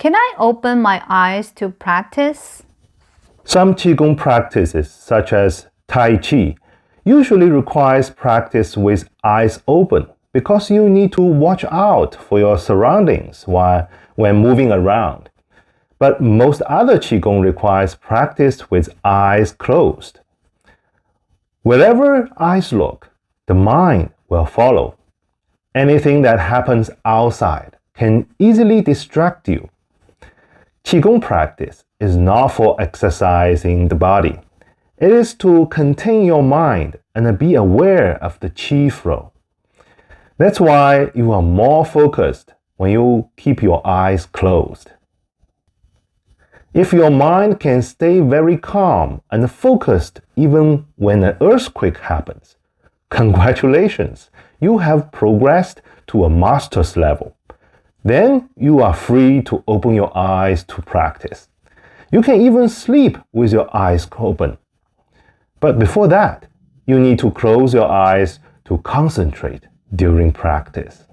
Can I open my eyes to practice? Some Qigong practices, such as Tai Chi, usually requires practice with eyes open because you need to watch out for your surroundings when moving around. But most other Qigong requires practice with eyes closed. Wherever eyes look, the mind will follow. Anything that happens outside can easily distract you. Qigong practice is not for exercising the body. It is to contain your mind and be aware of the qi flow. That's why you are more focused when you keep your eyes closed. If your mind can stay very calm and focused even when an earthquake happens, congratulations, you have progressed to a master's level. Then you are free to open your eyes to practice. You can even sleep with your eyes open. But before that, you need to close your eyes to concentrate during practice.